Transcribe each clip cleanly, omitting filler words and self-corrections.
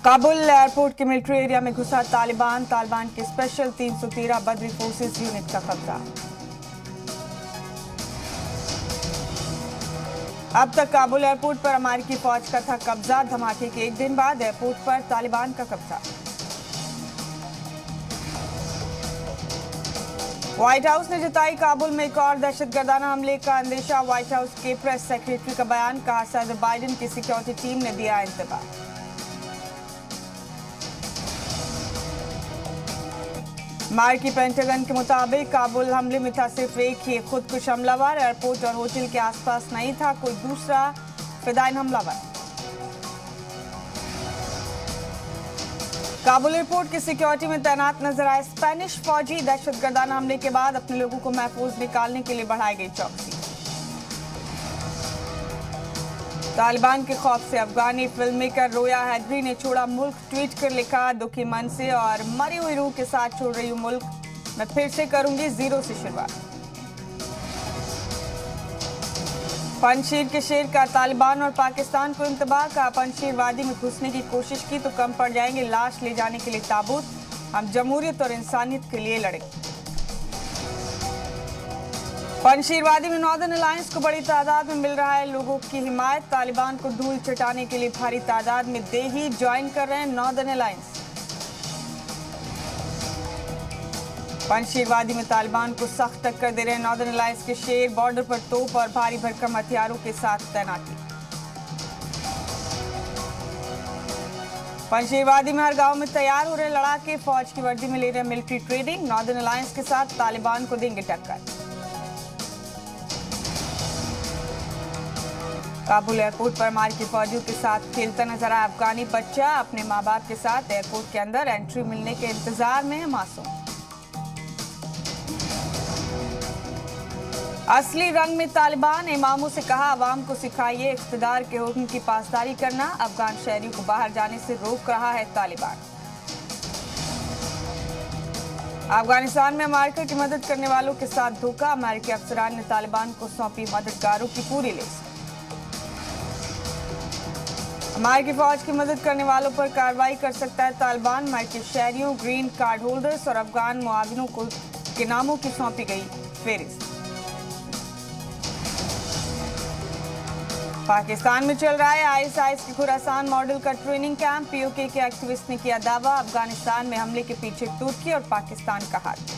Kabul airport के military area में घुसा तालिबान के स्पेशल 313 बद्री फोर्सेस यूनिट का कब्जा। अब तक काबुल एयरपोर्ट पर अमेरिकी फौज का था कब्जा। धमाके के एक दिन बाद एयरपोर्ट पर तालिबान का कब्जा। व्हाइट हाउस ने जताई काबुल में एक और दहशतगर्दाना हमले का अंदेशा। व्हाइट हाउस के प्रेस सेक्रेटरी का बयान, कहा सदर बाइडेन की सिक्योरिटी टीम ने दिया इंतबाह। अमेरिकी पेंटागन के मुताबिक काबुल हमले में था सिर्फ एक ही खुदकुश हमलावर। एयरपोर्ट और होटल के आसपास नहीं था कोई दूसरा फिदायीन हमलावर। काबुल एयरपोर्ट की सिक्योरिटी में तैनात नजर आए स्पेनिश फौजी। दहशतगर्दाना हमले के बाद अपने लोगों को महफूज निकालने के लिए बढ़ाई गई चौकसी। तालिबान के खौफ से अफगानी फिल्म मेकर रोया हैदरी ने छोड़ा मुल्क। ट्वीट कर लिखा, दुखी मन से और मरी हुई रूह के साथ छोड़ रही हूं मुल्क। मैं फिर से करूंगी जीरो से शुरुआत। पंजशीर के शेर का तालिबान और पाकिस्तान को इंतबाह। का पंजशीर वादी में घुसने की कोशिश की तो कम पड़ जाएंगे लाश ले जाने के लिए ताबूत। हम जमहूरियत और इंसानियत के लिए लड़े। पंजशीर वादी में नॉर्दर्न अलायंस को बड़ी तादाद में मिल रहा है लोगों की हिमायत। तालिबान को धूल चटाने के लिए भारी तादाद में देही ज्वाइन कर रहे हैं नॉर्दर्न अलायंस। पंजशीर वादी में तालिबान को सख्त टक्कर दे रहे हैं नॉर्दर्न अलायंस के शेर। बॉर्डर पर तोप और भारी भरकम हथियारों के साथ तैनाती। पंजशीर वादी में हर गांव में तैयार हो रहे लड़ाके। फौज की वर्दी में ले रहे मिलिट्री ट्रेनिंग। नॉर्दर्न अलायंस के साथ तालिबान को देंगे टक्कर। काबुल एयरपोर्ट पर अमेरिकी फौजियों के साथ खेलता नजर आया अफगानी बच्चा। अपने मां बाप के साथ एयरपोर्ट के अंदर एंट्री मिलने के इंतजार में है मासूम। असली रंग में तालिबान। इमामों से कहा, अवाम को सिखाइए इख्तिदार के हुक्म की पासदारी करना। अफगान शहरियों को बाहर जाने से रोक रहा है तालिबान। अफगानिस्तान में अमेरिका की मदद करने वालों के साथ धोखा। अमेरिकी अफसरान ने तालिबान को सौंपी मददगारों की पूरी लिस्ट। अमेरिकी फौज की मदद करने वालों पर कार्रवाई कर सकता है तालिबान। अमेरिकी शहरियों, ग्रीन कार्ड होल्डर्स और अफगान मुआविनों के नामों की सौंपी गई फेहरिस्त। पाकिस्तान में चल रहा है आईएसआईएस के खुरासान मॉडल का ट्रेनिंग कैंप। पीओके के एक्टिविस्ट ने किया दावा, अफगानिस्तान में हमले के पीछे तुर्की और पाकिस्तान का हाथ।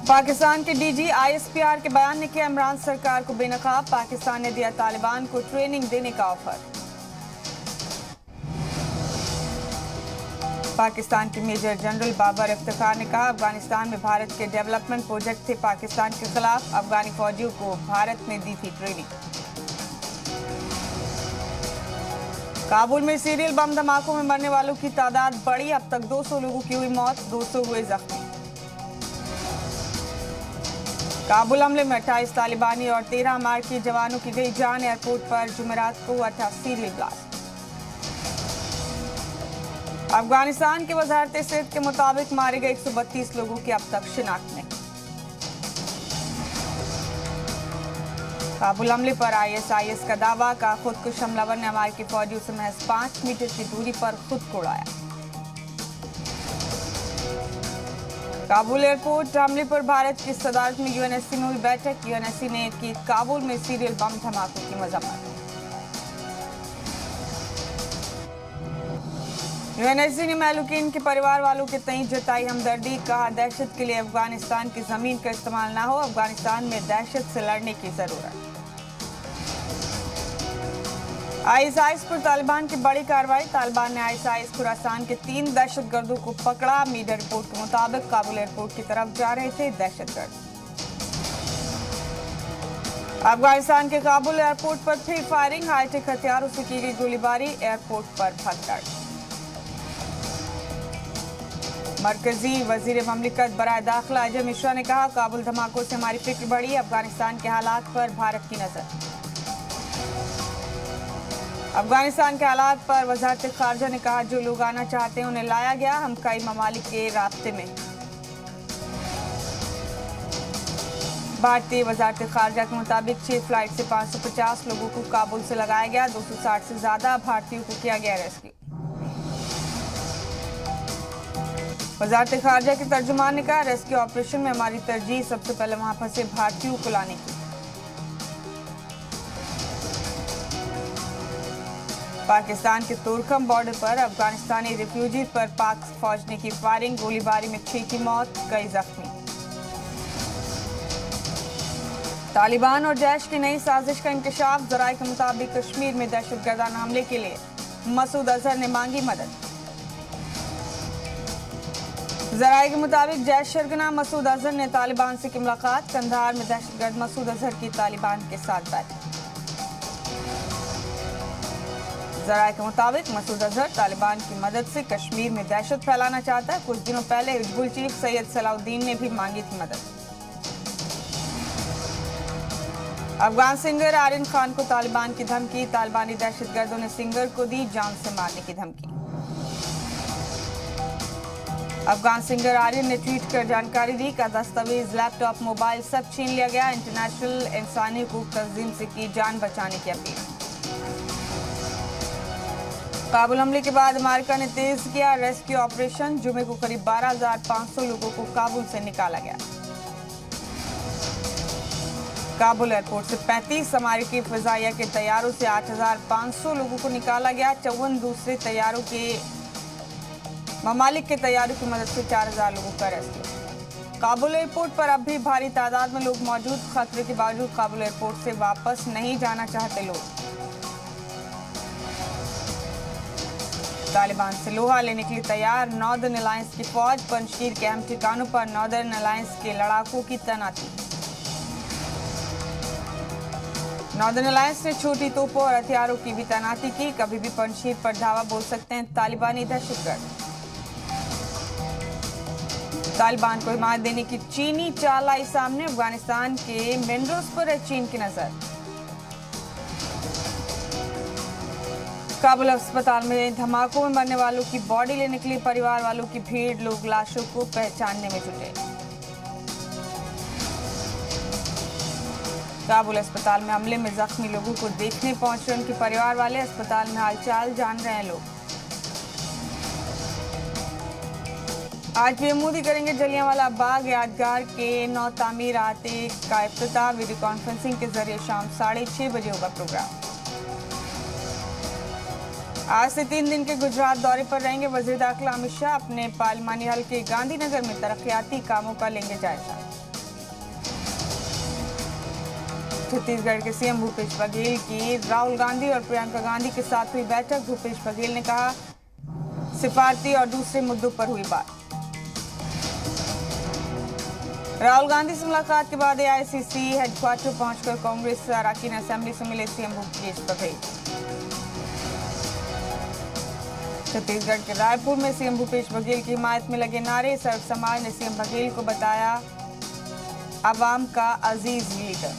पाकिस्तान के डीजी आईएसपीआर के बयान ने किया इमरान सरकार को बेनकाब। पाकिस्तान ने दिया तालिबान को ट्रेनिंग देने का ऑफर। पाकिस्तान के मेजर जनरल बाबर इफ्तिखार ने कहा, अफगानिस्तान में भारत के डेवलपमेंट प्रोजेक्ट थे पाकिस्तान के खिलाफ। अफगानी फौजियों को भारत ने दी थी ट्रेनिंग। काबुल में सीरियल बम धमाकों में मरने वालों की तादाद बढ़ी। अब तक 200 लोगों की हुई मौत, 200 हुए जख्मी। काबुल हमले में 28 तालिबानी और 13 अमेरिकी जवानों की गई जान। एयरपोर्ट पर जुमेरात को हुआ था सीरियल ब्लास्ट। अफगानिस्तान के वजारत सेहत के मुताबिक मारे गए 132 लोगों की अब तक शिनाख्त नहीं। काबुल हमले पर आईएसआईएस का दावा। का खुदकुश हमलावर ने अमेरिकी फौजियों से महज 5 मीटर की दूरी पर खुद को उड़ाया। काबुल एयरपोर्ट हमले पर भारत की सदारत में यूएनएससी में हुई बैठक। यूएनएससी ने की काबुल में सीरियल बम धमाकों की मजम्मत। यूएनएससी ने महलूकीन के परिवार वालों के तईं जताई हमदर्दी। कहा, दहशत के लिए अफगानिस्तान की जमीन का इस्तेमाल ना हो। अफगानिस्तान में दहशत से लड़ने की जरूरत। आईएसआईएस पर तालिबान की बड़ी कार्रवाई। तालिबान ने आईएसआईएस खुरासान के 3 दहशतगर्दों को पकड़ा। मीडिया रिपोर्ट के मुताबिक काबुल एयरपोर्ट की तरफ जा रहे थे दहशतगर्द। अफगानिस्तान के काबुल एयरपोर्ट पर फिर फायरिंग। हाईटेक हथियारों से की गई गोलीबारी। एयरपोर्ट पर भगदड़। मरकजी वजीर ममलिकत बराए दाखिला अजय मिश्रा ने कहा, काबुल धमाकों से हमारी फिक्र बढ़ी। अफगानिस्तान के हालात पर भारत की नजर। अफगानिस्तान के हालात पर वजारत खारजा ने कहा, जो लोग आना चाहते हैं उन्हें लाया गया। हम कई ममालिक के रास्ते में। भारतीय वजारत खारजा के मुताबिक 6 फ्लाइट से 550 लोगों को काबुल से लगाया गया। 260 से ज्यादा भारतीयों को किया गया रेस्क्यू। वजारत खारजा के तर्जुमान ने कहा, रेस्क्यू ऑपरेशन में हमारी तरजीह सबसे पहले वहां फंसे भारतीयों को लाने की। पाकिस्तान के तुर्कम बॉर्डर पर अफगानिस्तानी रिफ्यूजी पर पाक फौज ने की फायरिंग। गोलीबारी में 6 की मौत, कई जख्मी। तालिबान और जैश की नई साजिश का इंकशाफ। जराये के मुताबिक कश्मीर में दहशतगर्दाना हमले के लिए मसूद अजहर ने मांगी मदद। जराये के मुताबिक जैश सरगना मसूद अजहर ने तालिबान से की मुलाकात। कंधार में दहशतगर्द मसूद अजहर की तालिबान के साथ बैठक। जराये के मुताबिक मसूद अजहर तालिबान की मदद से कश्मीर में दहशत फैलाना चाहता है। कुछ दिनों पहले हिजबुल चीफ सैयद सलाउद्दीन ने भी मांगी थी मदद। अफगान सिंगर आर्यन खान को तालिबान की धमकी। तालिबानी दहशतगर्दों ने सिंगर को दी जान से मारने की धमकी। अफगान सिंगर आर्यन ने ट्वीट कर जानकारी दी कि दस्तावेज, लैपटॉप, मोबाइल सब छीन लिया गया। इंटरनेशनल इंसानी हुकूक तंजीम से की जान बचाने की अपील। काबुल हमले के बाद अमेरिका ने तेज किया रेस्क्यू ऑपरेशन। जुमे को करीब 12,500 लोगों को काबुल से निकाला गया। काबुल एयरपोर्ट से 35 अमेरिकी फिजाइया के तैयारों से 8,500 लोगों को निकाला गया। 54 दूसरे तैयारों के ममालिक के तैयारों की मदद से 4,000 लोगों का रेस्क्यू। काबुल एयरपोर्ट पर अब भी भारी तादाद में लोग मौजूद। खतरे के बावजूद काबुल एयरपोर्ट से वापस नहीं जाना चाहते लोग। तालिबान से लोहा लेने के लिए तैयार नॉर्दर्न अलायंस की फौज। पंजशीर के अहम ठिकानों पर नॉर्दर्न अलायंस के लड़ाकों की तैनाती। नॉर्दर्न अलायंस ने छोटी तोपों और हथियारों की भी तैनाती की। कभी भी पंजशीर पर धावा बोल सकते हैं तालिबानी दहशतगर्द। तालिबान को हिमायत देने की चीनी चाल आई सामने। अफगानिस्तान के मिनरल्स पर है चीन की नजर। काबुल अस्पताल में धमाकों में मरने वालों की बॉडी लेने के लिए परिवार वालों की भीड़। लोग लाशों को पहचानने में जुटे। काबुल अस्पताल में हमले में जख्मी लोगों को देखने पहुंच रहे उनके परिवार वाले। अस्पताल में हालचाल जान रहे हैं लोग। आज पीएम मोदी करेंगे जलियांवाला बाग यादगार के नौ तामीराते का इफ्तिताह। वीडियो कॉन्फ्रेंसिंग के जरिए शाम 6:30 बजे होगा प्रोग्राम। आज से 3 दिन के गुजरात दौरे पर रहेंगे वजीर दाखिला अमित शाह। अपने पार्लिमानी हल्के गांधीनगर में तरक्याती कामों का लेंगे जायजा। छत्तीसगढ़ के सीएम भूपेश बघेल की राहुल गांधी और प्रियंका गांधी के साथ हुई बैठक। भूपेश बघेल ने कहा, सिफारती और दूसरे मुद्दों पर हुई बात। राहुल गांधी से मुलाकात के बाद एआईसीसी हेडक्वार्टर पहुंचकर कांग्रेस अरकान असेंबली से मिले सीएम भूपेश बघेल। छत्तीसगढ़ के रायपुर में सीएम भूपेश बघेल की हिमायत में लगे नारे। सर्व समाज ने सीएम बघेल को बताया अवाम का अजीज लीडर।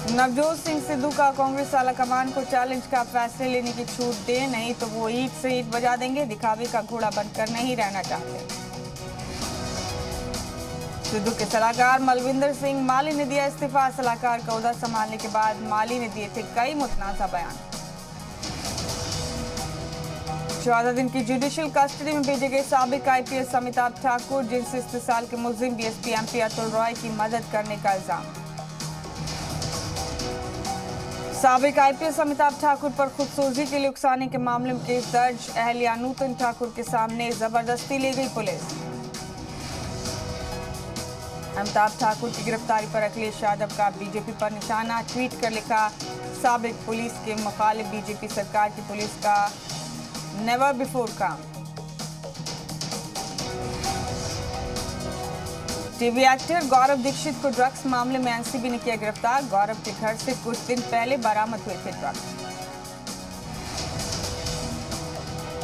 नवजोत सिंह सिद्धू का कांग्रेस आलाकमान को चैलेंज का फैसले लेने की छूट दे, नहीं तो वो ईंट से ईंट बजा देंगे। दिखावे का घोड़ा बनकर नहीं रहना चाहते। सिद्धू के सलाहकार मलविंदर सिंह माली ने दिया इस्तीफा। सलाहकार का ओहदा संभालने के बाद माली ने दिए थे कई मुतनाज़ा बयान। 14 दिन की जुडिशियल कस्टडी में भेजे गए साबिक आईपीएस अमिताभ ठाकुर, जिनसे इस्तीसाल के मुलजिम बीएसपी एमपी अतुल रॉय की मदद करने का इल्जाम। साबिक आईपीएस अमिताभ ठाकुर पर खुदसोजी के लिए उकसाने के मामले में केस दर्ज। अहलिया नूतन ठाकुर के सामने जबरदस्ती ले गई पुलिस। अमिताभ ठाकुर की गिरफ्तारी पर अखिलेश यादव का बीजेपी पर निशाना। ट्वीट कर लिखा, साबिक पुलिस के मुखालिफ बीजेपी सरकार की पुलिस का नेवर बिफोर काम। टीवी एक्टर गौरव दीक्षित को ड्रग्स मामले में एनसीबी ने किया गिरफ्तार। गौरव के घर से कुछ दिन पहले बरामद हुए थे ड्रग्स।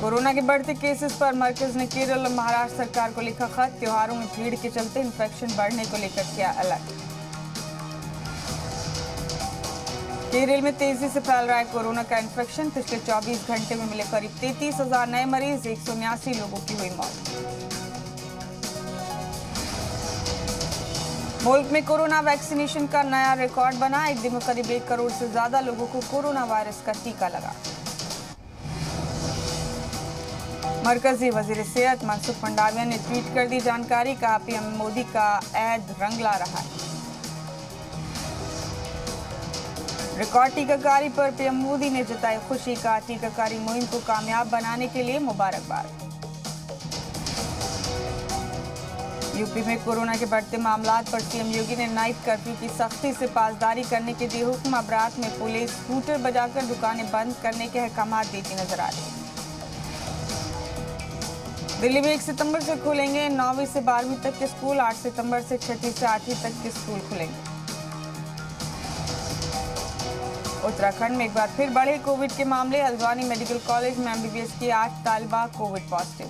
कोरोना के बढ़ते केसेस पर मरकज ने केरल और महाराष्ट्र सरकार को लिखा खत। त्योहारों में भीड़ के चलते इन्फेक्शन बढ़ने को लेकर किया अलर्ट। केरल में तेजी से फैल रहा है कोरोना का इन्फेक्शन। पिछले 24 घंटे में मिले करीब 33,000 नए मरीज। 179 लोगों की हुई मौत। मुल्क में कोरोना वैक्सीनेशन का नया रिकॉर्ड बना। एक दिन में करीब 1 करोड़ से ज्यादा लोगों को कोरोना वायरस का टीका लगा। मरकजी वजीर सेहत मनसुख मंडाविया ने ट्वीट कर दी जानकारी, कहा पीएम मोदी का ऐद रंग ला रहा है। रिकॉर्ड टीकाकारी पर पीएम मोदी ने जताई खुशी, का टीकाकारी मुहिम को कामयाब बनाने के लिए मुबारकबाद। यूपी में कोरोना के बढ़ते मामलात पर सीएम योगी ने नाइट कर्फ्यू की सख्ती से पासदारी करने के दिए हुक्म। अब रात में पुलिस स्कूटर बजाकर दुकानें बंद करने के अहकाम देती नजर आ रही। दिल्ली में 1 सितंबर से खुलेंगे 9वीं से 12वीं तक के स्कूल। 8 सितंबर से 6वीं से 8वीं तक के स्कूल खुलेंगे। उत्तराखंड में एक बार फिर बढ़े कोविड के मामले। हल्द्वानी मेडिकल कॉलेज में एमबीबीएस की 8 तालिबा कोविड पॉजिटिव।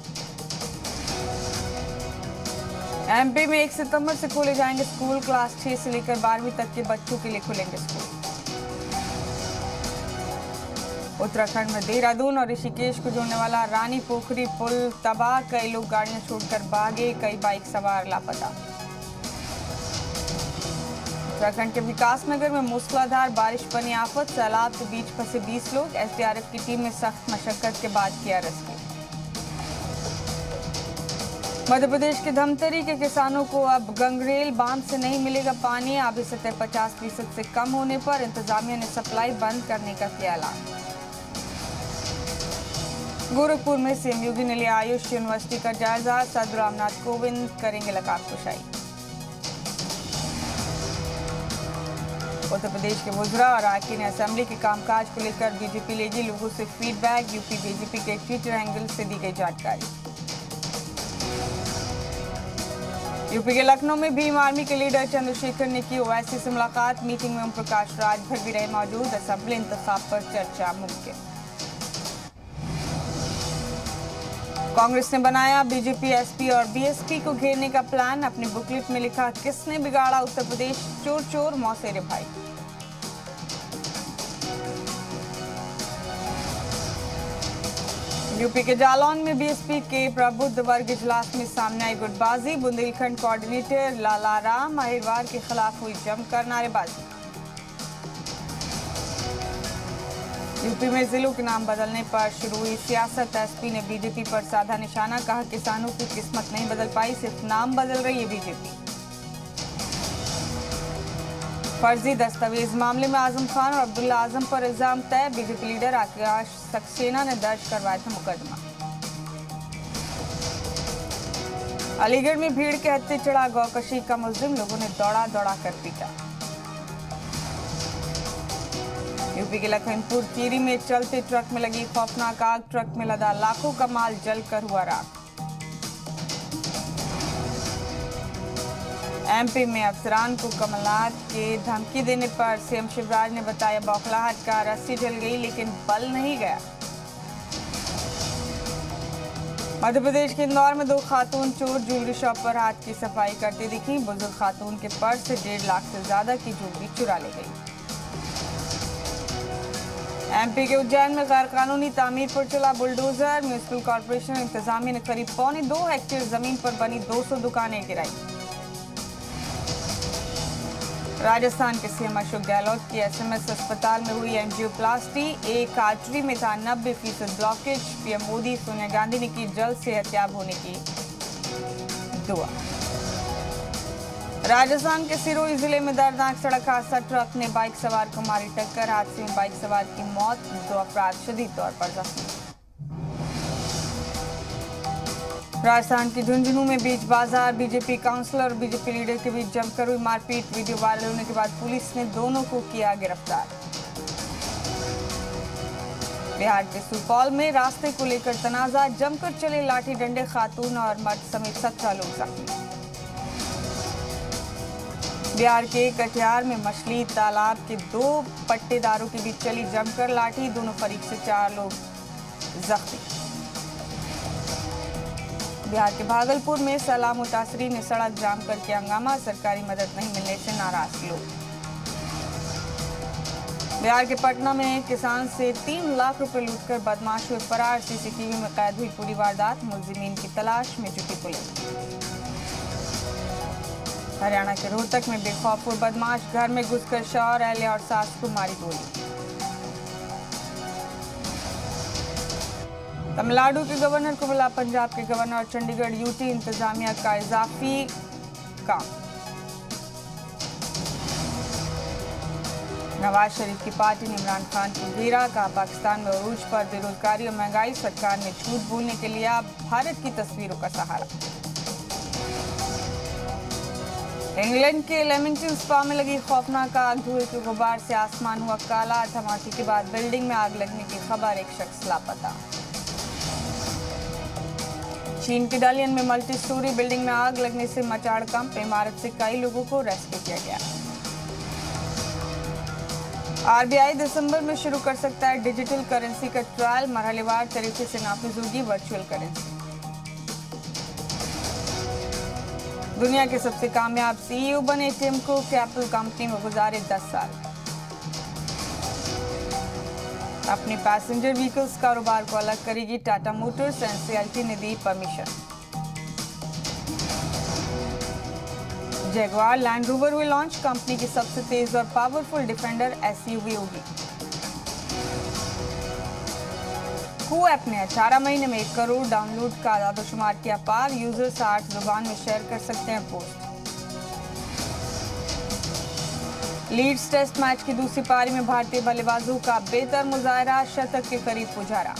एमपी में 1 सितंबर से खोले जाएंगे स्कूल। क्लास 6 से लेकर 12वीं तक के बच्चों के लिए खुलेंगे स्कूल। उत्तराखंड में देहरादून और ऋषिकेश को जोड़ने वाला रानी पोखरी पुल तबाह। कई लोग गाड़ियां छोड़कर भागे, कई बाइक सवार लापता। उत्तराखंड के विकासनगर में मूसलाधार बारिश बनी आफत। सैलाब के बीच फंसे 20 लोग। एसडीआरएफ की टीम ने सख्त मशक्कत के बाद किया रेस्क्यू। मध्य प्रदेश के धमतरी के किसानों को अब गंगरेल बांध से नहीं मिलेगा पानी। आबी सतह 50% से कम होने पर इंतजामिया ने सप्लाई बंद करने का किया ऐलान। गोरखपुर में सीएम योगी ने लिया आयुष यूनिवर्सिटी का जायजा। सदर रामनाथ कोविंद करेंगे लकाब कुशाई। उत्तर प्रदेश के वुज़रा और अरकान असेंबली के कामकाज को लेकर बीजेपी लेगी लोगों से फीडबैक। यूपी बीजेपी के ट्विटर हैंडल से दी गई जानकारी। यूपी के लखनऊ में भीम आर्मी के लीडर चंद्रशेखर ने की ओवैसी से मुलाकात। मीटिंग में ओम प्रकाश राजभर भी रहे मौजूद। असेंबली इंतखाब पर चर्चा मुमकिन। कांग्रेस ने बनाया बीजेपी, एसपी और बीएसपी को घेरने का प्लान। अपनी बुकलेट में लिखा, किसने बिगाड़ा उत्तर प्रदेश, चोर चोर मौसेरे भाई। यूपी के जालौन में बीएसपी के प्रबुद्ध वर्ग इजलास में सामने आई गुटबाजी। बुंदेलखंड कोऑर्डिनेटर लालाराम अहिरवार के खिलाफ हुई जमकर नारेबाजी। यूपी में जिलों के नाम बदलने पर शुरू हुई सियासत। एसपी ने बीजेपी पर साधा निशाना, कहा किसानों की किस्मत नहीं बदल पाई, सिर्फ नाम बदल रही है बीजेपी। फर्जी दस्तावेज मामले में आजम खान और अब्दुल्ला आजम पर इल्जाम तय। बीजेपी लीडर आकाश सक्सेना ने दर्ज करवाया था मुकदमा। अलीगढ़ में भीड़ के हत्थे चढ़ा गौकशी का मुलजिम। लोगों ने दौड़ा दौड़ा कर पीटा। यूपी के लखनपुर खीरी में चलते ट्रक में लगी खौफनाक आग। ट्रक में लदा लाखों का माल जलकर हुआ राख। एमपी में अफसरान को कमलनाथ के धमकी देने पर सीएम शिवराज ने बताया बौखलाहट का। रस्सी जल गई लेकिन बल नहीं गया। मध्य प्रदेश के इंदौर में 2 खातून चोर ज्वेलरी शॉप पर हाथ की सफाई करती दिखी। बुजुर्ग खातून के पर्स से 1.5 लाख से ज्यादा की ज्वेलरी चुरा ली गई। एमपी के उज्जैन में गैर कानूनी तामीर पर चला बुलडोजर। म्यूनिसिपल कॉर्पोरेशन इंतजामिया ने करीब 2.25 हेक्टेयर जमीन पर बनी 200 दुकानें गिराई। राजस्थान के सीएम अशोक गहलोत की एसएमएस अस्पताल में हुई एंजियोप्लास्टी। एक आर्टरी में था 90% ब्लॉकेज। पीएम मोदी, सोनिया गांधी ने की जल्द सेहतयाब होने की दुआ। राजस्थान के सिरोही जिले में दर्दनाक सड़क हादसा। ट्रक ने बाइक सवार को मारी टक्कर। हादसे में बाइक सवार की मौत, 2 अफराद शदीद तौर पर जख्मी। राजस्थान के झुंझुनू में बीच बाजार बीजेपी काउंसलर और बीजेपी लीडर के बीच जमकर हुई मारपीट। वीडियो वायरल होने के बाद पुलिस ने दोनों को किया गिरफ्तार। बिहार के सुपौल में रास्ते को लेकर तनाजा। जमकर चले लाठी डंडे। खातून और मर्द समेत 17 लोग जख्मी। बिहार के कटिहार में मछली तालाब के 2 पट्टेदारों के बीच चली जमकर लाठी। दोनों फरीक से 4 लोग जख्मी। बिहार के भागलपुर में सैलाब मुतासरी ने सड़क जाम करके हंगामा। सरकारी मदद नहीं मिलने से नाराज लोग। बिहार के पटना में किसान से 3 लाख रुपए लूटकर बदमाश हुए फरार। सीसीटीवी में कैद हुई पूरी वारदात। मुलजिमीन की तलाश में जुटी पुलिस। हरियाणा के रोहतक में बेखौफ और बदमाश घर में घुसकर शौहर, अहलिया और सास को मारी गोली। तमिलनाडु के गवर्नर को मिला पंजाब के गवर्नर और चंडीगढ़ यूटी इंतजामिया का इजाफी काम। नवाज शरीफ की पार्टी ने इमरान खान को घेरा, कहा पाकिस्तान में उरूज पर बेरोजगारी और महंगाई, सरकार ने झूठ बोलने के लिए भारत की तस्वीरों का सहारा। इंग्लैंड के लेमिंगटन स्पा में लगी खौफनाक आग, धुएं के गुबार से आसमान हुआ काला। धमाके के बाद बिल्डिंग में आग लगने की खबर, एक शख्स लापता। चीन के डालियन में मल्टी स्टोरी बिल्डिंग में आग लगने से मचा हड़कंप, इमारत से कई लोगों को रेस्क्यू किया गया। आरबीआई दिसंबर में शुरू कर सकता है डिजिटल करेंसी का ट्रायल, मरहलेवार तरीके से नाफिज होगी वर्चुअल करेंसी। दुनिया के सबसे कामयाब सीईओ बने टिम कुक, एप्पल कंपनी में गुजारे 10 साल। अपने पैसेंजर व्हीकल्स कारोबार को अलग करेगी टाटा मोटर्स, एनसीएलटी ने दी परमिशन। जगुआर लैंड रोवर हुई लॉन्च, कंपनी की सबसे तेज और पावरफुल डिफेंडर एसयूवी होगी। कू ऐप ने 18 महीने में 1 करोड़ डाउनलोड का आदादोशुमार किया पार, यूजर्स 8 जुबान में शेयर कर सकते हैं पोस्ट। लीड्स टेस्ट मैच की दूसरी पारी में भारतीय बल्लेबाजों का बेहतर मुजाहरा, शतक के करीब पुजारा।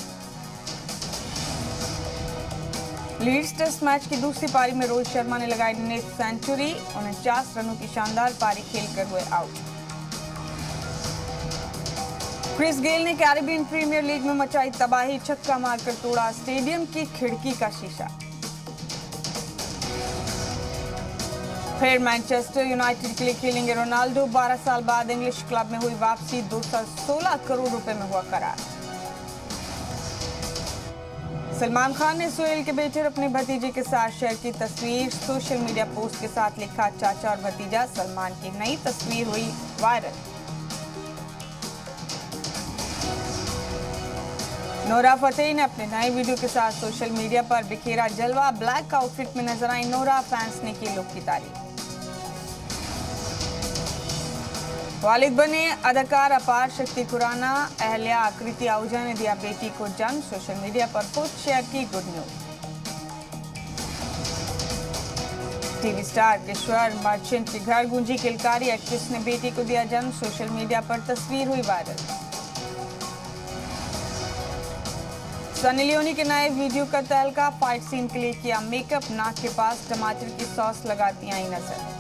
लीड्स टेस्ट मैच की दूसरी पारी में रोहित शर्मा ने लगाई नेट सेंचुरी, 49 रनों की शानदार पारी खेलकर हुए आउट। क्रिस गेल ने कैरिबियन प्रीमियर लीग में मचाई तबाही, छक्का मारकर तोड़ा स्टेडियम की खिड़की का शीशा। फिर मैनचेस्टर यूनाइटेड के लिए खेलेंगे रोनाल्डो, 12 साल बाद इंग्लिश क्लब में हुई वापसी, 216 करोड़ रुपए में हुआ करार। सलमान खान ने सोहेल के बेटे और अपने भतीजे के साथ शेयर की तस्वीर, सोशल मीडिया पोस्ट के साथ लिखा चाचा और भतीजा। सलमान की नई तस्वीर हुई वायरल। नोरा फतेही ने अपने नए वीडियो के साथ सोशल मीडिया पर बिखेरा जलवा, ब्लैक आउटफिट में नजर आई नोरा, फैंस ने की लुक की तारीफ। वालिद बने अदाकार अपार शक्ति खुराना, अहल्या आकृति आहूजा ने दिया बेटी को जन्म, सोशल मीडिया पर पोस्ट शेयर की गुड न्यूज। टीवी स्टार किशोर मर्चेंट के घर गूंजी किलकारी, एक्ट्रेस ने बेटी को दिया जन्म, सोशल मीडिया पर तस्वीर हुई वायरल। सनी लियोनी के नए वीडियो का तहलका, फाइट सीन के लिए किया मेकअप, नाक के पास टमाटर की सॉस लगाती आई नजर।